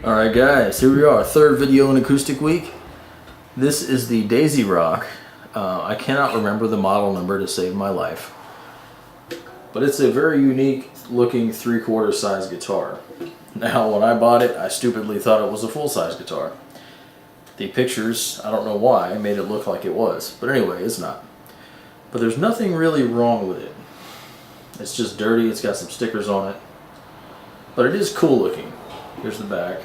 Alright guys, here we are, third video in Acoustic Week. This is the Daisy Rock. I cannot remember the model number to save my life. But it's a very unique looking 3/4 size guitar. Now when I bought it, I stupidly thought it was a full-size guitar. The pictures, I don't know why, made it look like it was. But anyway, it's not. But there's nothing really wrong with it. It's just dirty, it's got some stickers on it. But it is cool looking. Here's the back.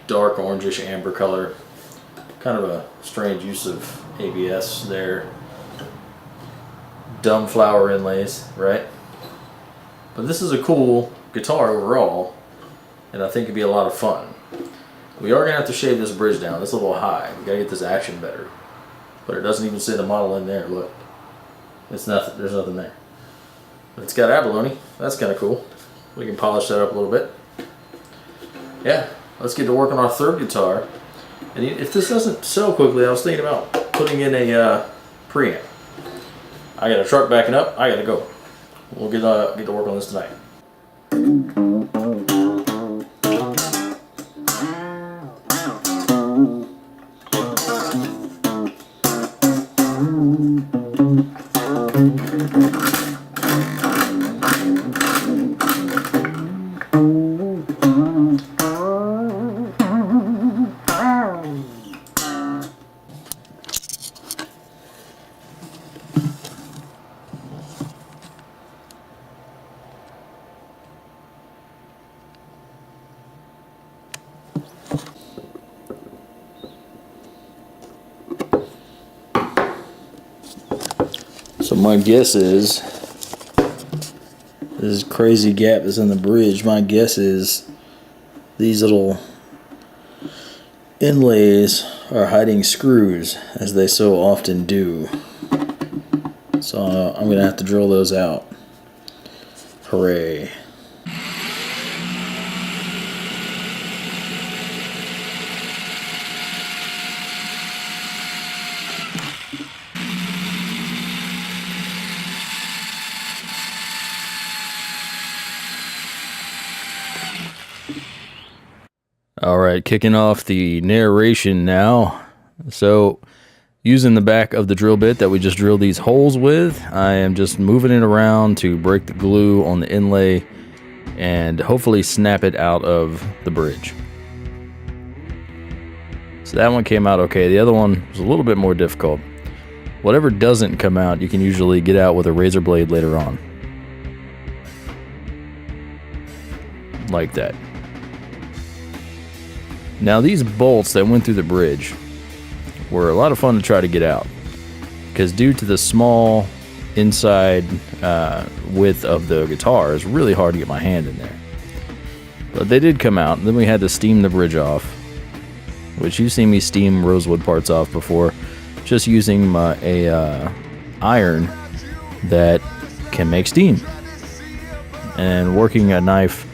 Dark orangish amber color. Kind of a strange use of ABS there. Dumb flower inlays, right? But this is a cool guitar overall, and I think it'd be a lot of fun. We are going to have to shave this bridge down. It's a little high. We got to get this action better. But it doesn't even say the model in there. Look. It's nothing. There's nothing there. But it's got abalone. That's kind of cool. We can polish that up a little bit. Yeah, let's get to work on our third guitar. And if this doesn't sell quickly, I was thinking about putting in a preamp. I got a truck backing up. I got to go. We'll get to work on this tonight. So my guess is, this crazy gap is in the bridge. My guess is these little inlays are hiding screws, as they so often do. So I'm going to have to drill those out. Hooray. Alright, kicking off the narration now. So, using the back of the drill bit that we just drilled these holes with, I am just moving it around to break the glue on the inlay and hopefully snap it out of the bridge. So that one came out okay. The other one was a little bit more difficult. Whatever doesn't come out, you can usually get out with a razor blade later on. Like that. Now these bolts that went through the bridge were a lot of fun to try to get out, because due to the small inside width of the guitar, it's really hard to get my hand in there. But they did come out, and then we had to steam the bridge off, which you've seen me steam rosewood parts off before, just using a iron that can make steam. And working a knife,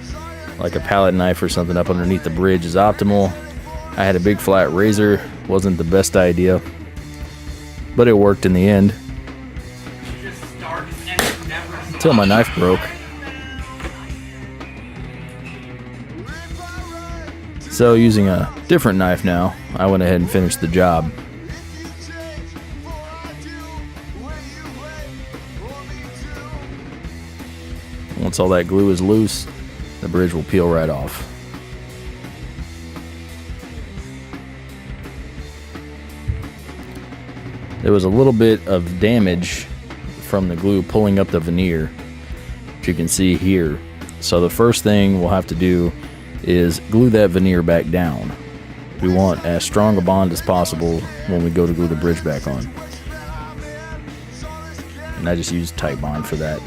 like a palette knife or something, up underneath the bridge is optimal. I had a big flat razor, wasn't the best idea, but it worked in the end. Until my knife broke. So using a different knife now, I went ahead and finished the job. Once all that glue is loose, the bridge will peel right off. There was a little bit of damage from the glue pulling up the veneer, which you can see here. So the first thing we'll have to do is glue that veneer back down. We want as strong a bond as possible when we go to glue the bridge back on. And I just used tight bond for that.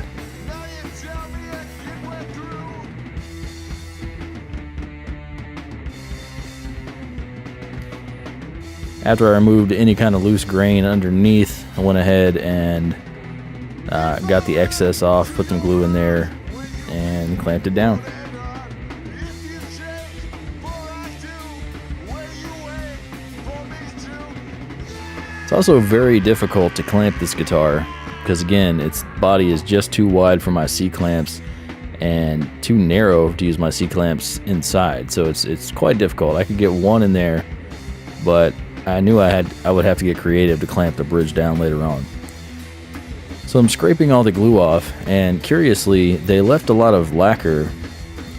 After I removed any kind of loose grain underneath, I went ahead and got the excess off, put some glue in there, and clamped it down. It's also very difficult to clamp this guitar because, again, its body is just too wide for my C-clamps, and too narrow to use my C-clamps inside. So it's quite difficult. I could get one in there, but I knew I would have to get creative to clamp the bridge down later on. So I'm scraping all the glue off, and curiously, they left a lot of lacquer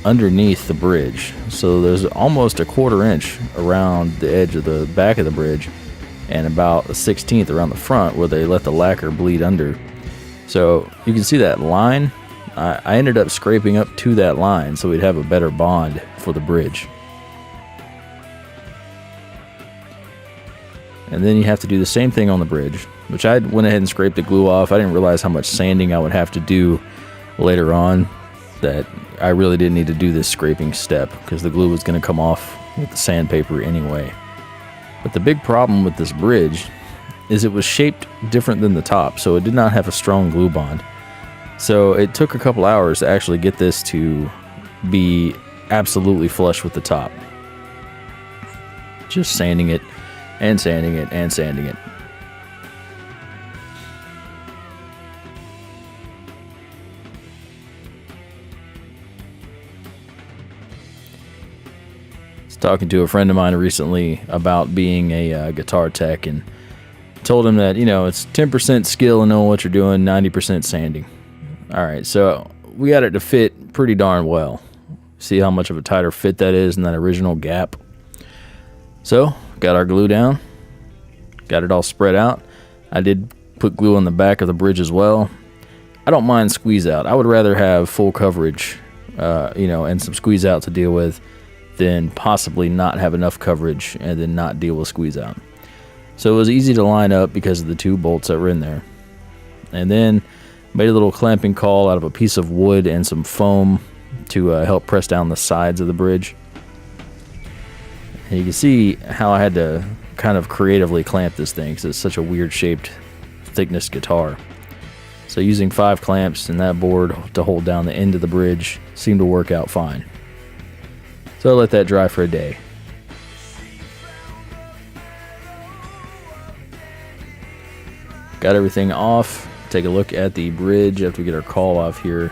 underneath the bridge. So there's almost a 1/4 inch around the edge of the back of the bridge, and about a 1/16 around the front where they let the lacquer bleed under. So you can see that line. I ended up scraping up to that line so we'd have a better bond for the bridge. And then you have to do the same thing on the bridge, which I went ahead and scraped the glue off. I didn't realize how much sanding I would have to do later on, that I really didn't need to do this scraping step because the glue was going to come off with the sandpaper anyway. But the big problem with this bridge is it was shaped different than the top, so it did not have a strong glue bond. So it took a couple hours to actually get this to be absolutely flush with the top. Just sanding it and sanding it and sanding it. I was talking to a friend of mine recently about being a guitar tech, and told him that, it's 10% skill and knowing what you're doing, 90% sanding. All right, so we got it to fit pretty darn well. See how much of a tighter fit that is in that original gap. So, got our glue down, got it all spread out. I did put glue on the back of the bridge as well. I don't mind squeeze out. I would rather have full coverage, and some squeeze out to deal with than possibly not have enough coverage and then not deal with squeeze out. So it was easy to line up because of the 2 bolts that were in there. And then made a little clamping caul out of a piece of wood and some foam to help press down the sides of the bridge. And you can see how I had to kind of creatively clamp this thing because it's such a weird shaped thickness guitar. So using 5 clamps and that board to hold down the end of the bridge seemed to work out fine. So I let that dry for a day. Got everything off. Take a look at the bridge after we get our caul off here.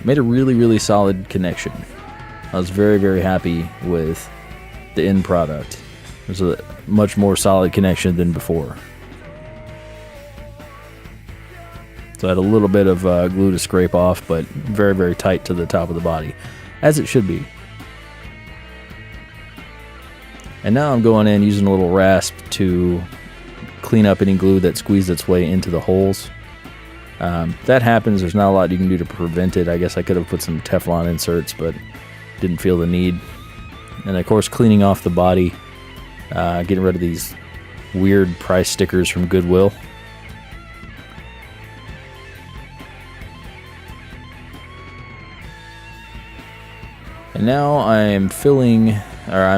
Made a really, really solid connection. I was very, very happy with the end product. It was a much more solid connection than before. So I had a little bit of glue to scrape off, but very, very tight to the top of the body, as it should be. And now I'm going in using a little rasp to clean up any glue that squeezed its way into the holes. That happens. There's not a lot you can do to prevent it. I guess I could have put some Teflon inserts, but didn't feel the need. And of course, cleaning off the body, getting rid of these weird price stickers from Goodwill. And now I'm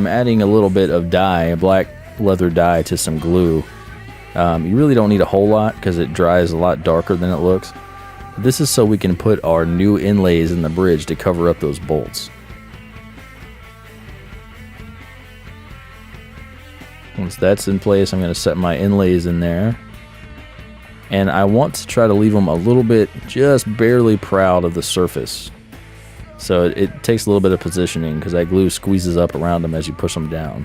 adding a little bit of dye, a black leather dye, to some glue. You really don't need a whole lot because it dries a lot darker than it looks. This is so we can put our new inlays in the bridge to cover up those bolts. Once that's in place, I'm going to set my inlays in there. And I want to try to leave them a little bit, just barely proud of the surface. So it takes a little bit of positioning because that glue squeezes up around them as you push them down.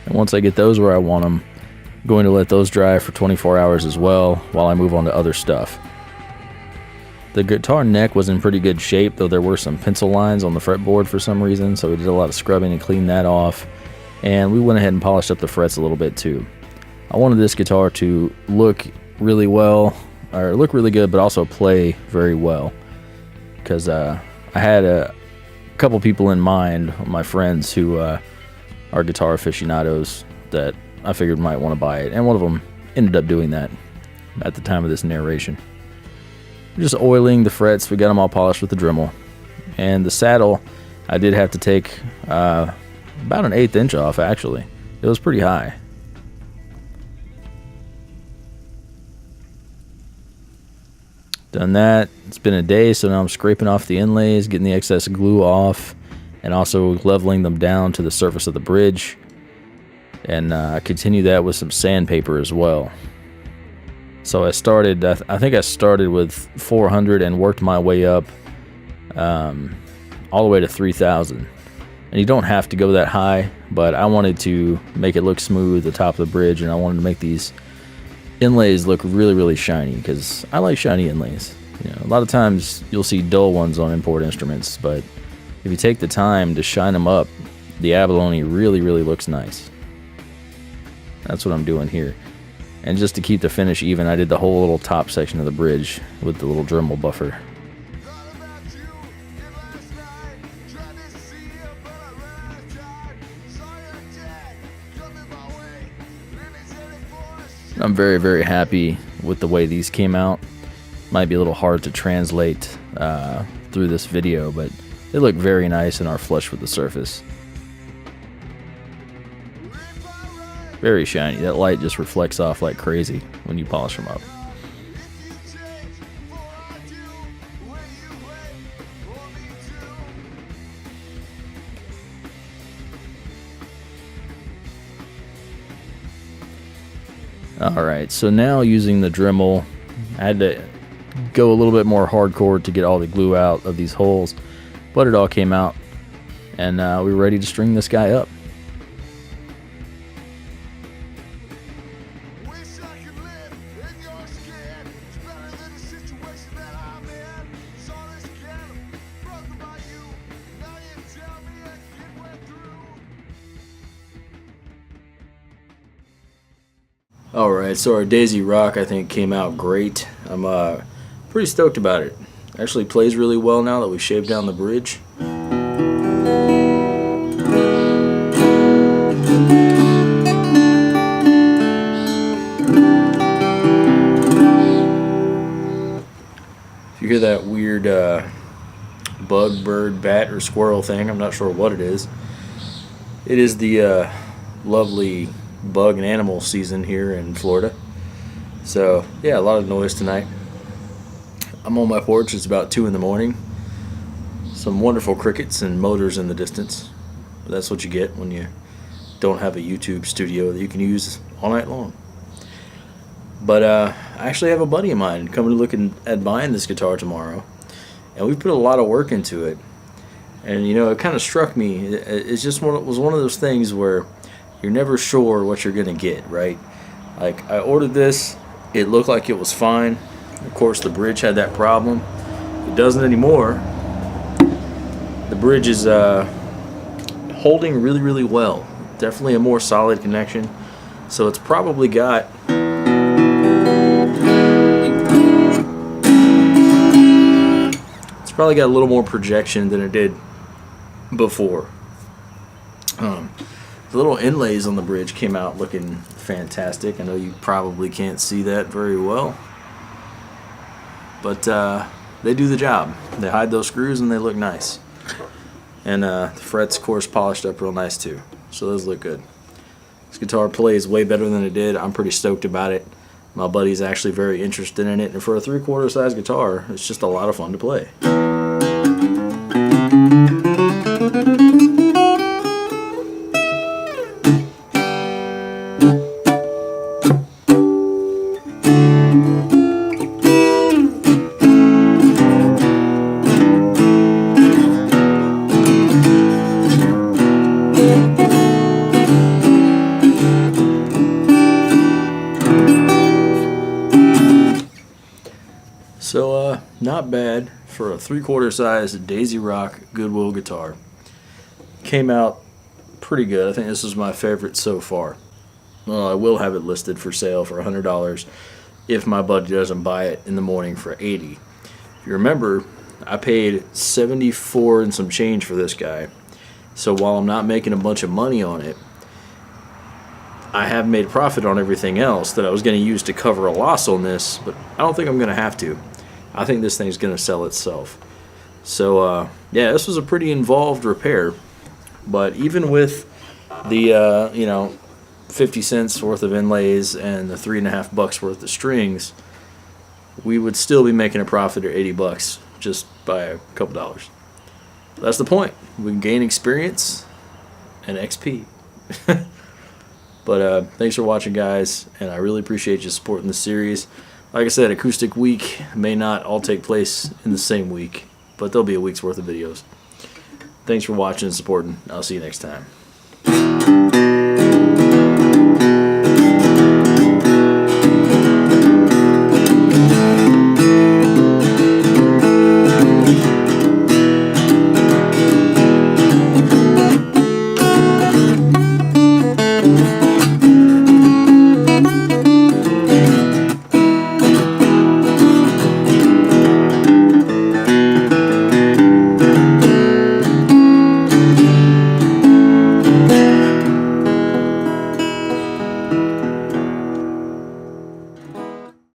And once I get those where I want them, I'm going to let those dry for 24 hours as well while I move on to other stuff. The guitar neck was in pretty good shape, though there were some pencil lines on the fretboard for some reason, so we did a lot of scrubbing and cleaned that off. And we went ahead and polished up the frets a little bit too. I wanted this guitar to look really well, or look really good, but also play very well. Because I had a couple people in mind, my friends who are guitar aficionados, that I figured might want to buy it. And one of them ended up doing that at the time of this narration. Just oiling the frets, we got them all polished with the Dremel. And the saddle, I did have to take about an 1/8 inch off, actually. It was pretty high. Done that. It's been a day, so now I'm scraping off the inlays, getting the excess glue off, and also leveling them down to the surface of the bridge. and I continue that with some sandpaper as well. So I started, I think I started with 400 and worked my way up all the way to 3,000. And you don't have to go that high, but I wanted to make it look smooth, the top of the bridge, and I wanted to make these inlays look really, really shiny, because I like shiny inlays. You know, a lot of times you'll see dull ones on import instruments, but if you take the time to shine them up, the abalone really, really looks nice. That's what I'm doing here. And just to keep the finish even, I did the whole little top section of the bridge with the little Dremel buffer. I'm very, very happy with the way these came out. Might be a little hard to translate through this video, but they look very nice and are flush with the surface. Very shiny. That light just reflects off like crazy when you polish them up. Alright, so now using the Dremel, I had to go a little bit more hardcore to get all the glue out of these holes, but it all came out, and we were ready to string this guy up. Alright, so our Daisy Rock I think came out great. I'm pretty stoked about it. Actually plays really well now that we shaved down the bridge. If you hear that weird bug, bird, bat, or squirrel thing, I'm not sure what it is. It is the lovely bug and animal season here in Florida. So yeah, a lot of noise tonight. I'm on my porch. It's about 2 in the morning. Some wonderful crickets and motors in the distance. That's what you get when you don't have a YouTube studio that you can use all night long. But I actually have a buddy of mine coming to look at buying this guitar tomorrow, and we put a lot of work into it. And you know, it kind of struck me. It's just was one of those things where you're never sure what you're gonna get, right? Like, I ordered this, it looked like it was fine. Of course, the bridge had that problem. It doesn't anymore. The bridge is holding really, really well. Definitely a more solid connection. So it's probably got a little more projection than it did before. The little inlays on the bridge came out looking fantastic. I know you probably can't see that very well, but they do the job. They hide those screws and they look nice. And the frets, of course, polished up real nice too. So those look good. This guitar plays way better than it did. I'm pretty stoked about it. My buddy's actually very interested in it, and for a 3/4 size guitar, it's just a lot of fun to play. So not bad for a 3/4 size Daisy Rock Goodwill guitar. Came out pretty good. I think this is my favorite so far. Well, I will have it listed for sale for $100 if my buddy doesn't buy it in the morning for $80. If you remember, I paid $74 and some change for this guy. So while I'm not making a bunch of money on it, I have made profit on everything else that I was going to use to cover a loss on this, but I don't think I'm going to have to. I think this thing's going to sell itself. So yeah, this was a pretty involved repair, but even with the 50 cents worth of inlays and the $3.50 worth of strings, we would still be making a profit of $80 just by a couple dollars. That's the point. We can gain experience and XP. But thanks for watching, guys, and I really appreciate you supporting the series. Like I said, Acoustic Week may not all take place in the same week, but there'll be a week's worth of videos. Thanks for watching and supporting. I'll see you next time.